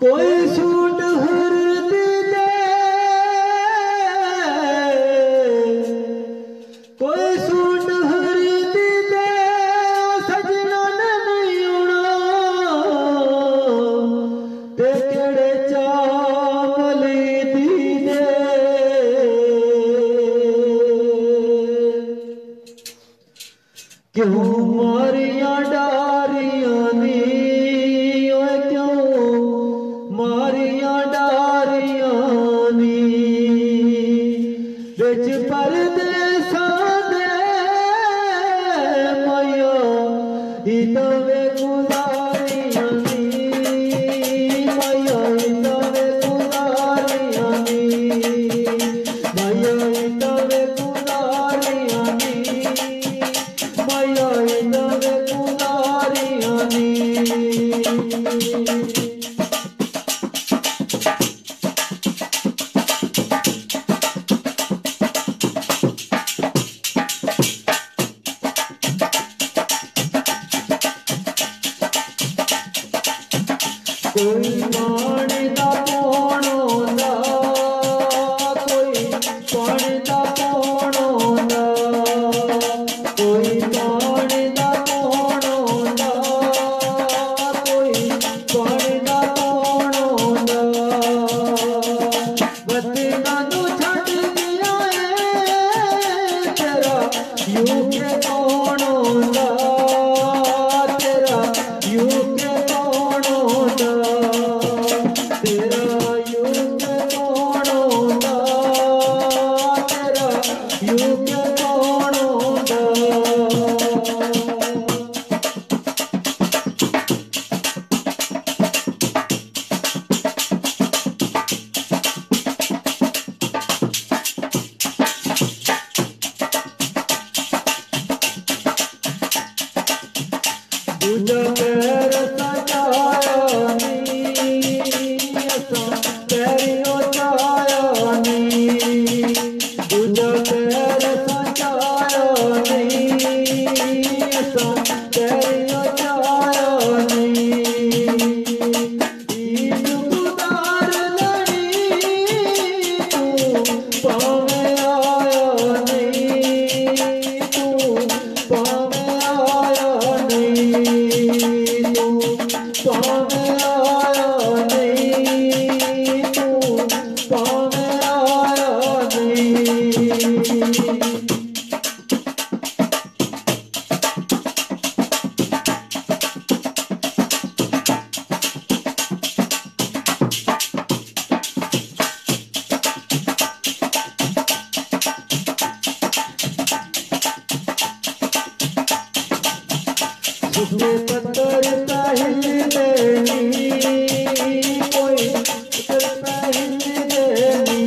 कोई सूट हरदी दे, कोई सूट हरदी दे, सजना ने नहीं आना ते केड़े चावली दी दे। क्यों मारिया डारियां नी, मारिया डारियां नी, बिच परदेसां दे माया इतवे गुजारियां नी, माया इतवे गुजारियां नी, माया इतवे गुजारियां नी, माया इतवे गुजारियां नी। कोई पानी दा पौन होंदा, कोई पानी दा पौन होंदा, कोई पानी दा पौन होंदा, कोई पानी दा पौन होंदा। बचना नू छड्ड गया है तेरा यूं के कौन होंदा, तेरा यूं के कौन होंदा, तेरा यूं के कौन होंदा, तेरा यूं के कौन होंदा। दूजा पैर सजाया नी, असां पैरियों चाया नी, दूजा पैर सजाया नी, असां पैरियों चाया नी। ईद गुजार लड़ी तू पावे आया नहीं, तू पावे आया नहीं, तू पावे आया नहीं, तू पावे आया नहीं। सुखे पत्थर पहल देनी, कोई पत्थर पहल देनी,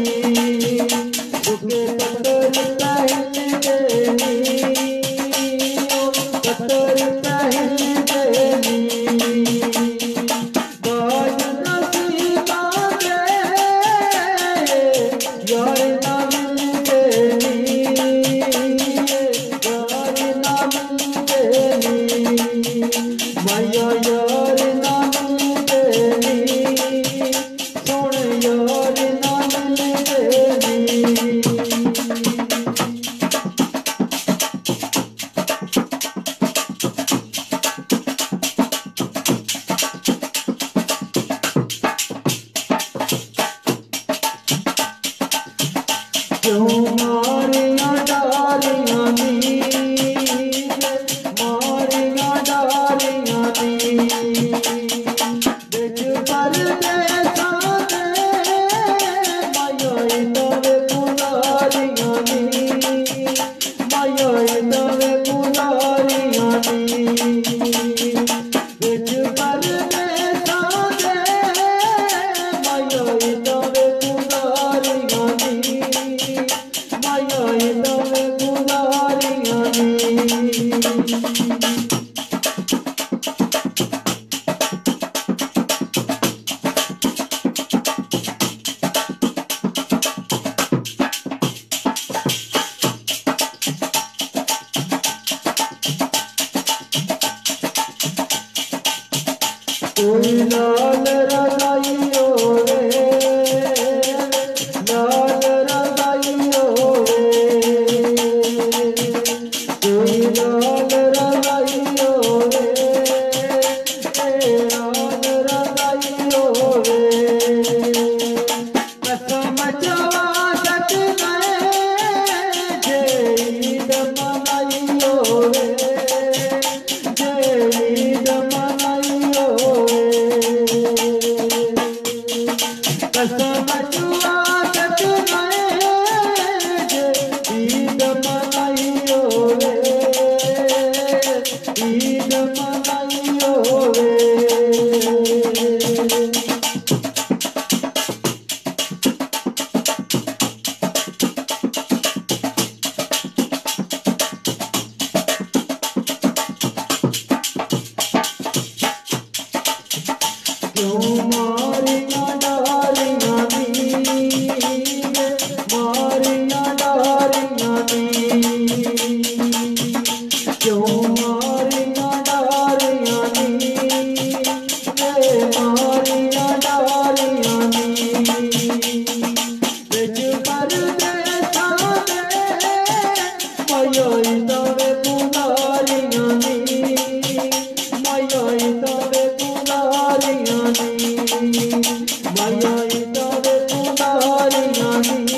सुखे पत्थर पहल देनी, पत्थर पहल देनी। बाज नसीबा दे यार ना मिल देनी, यार ना मिल देनी, माया यार ना मिल देनी, सोने यार ना मिल देनी। क्यों मारिया डारियां नी, मारिया डारियां नी, बिच परदेसां दे माया इतवे गुजारियां नी, माया इतवे गुजारियां नी, बिच परदेसां दे माया इतवे गुजारियां नी, माया इतवे गुजारियां नी। कोई लाल रजाई क्यों मारिया डारियां नी मारिया डारियां नी क्यों मारिया डारियां नी मारिया डारियां नी बिच परदेसां दे मयोई तवे पुनारियां नी मयोई तवे पुनारियां नी मयोई तवे पुनारियां नी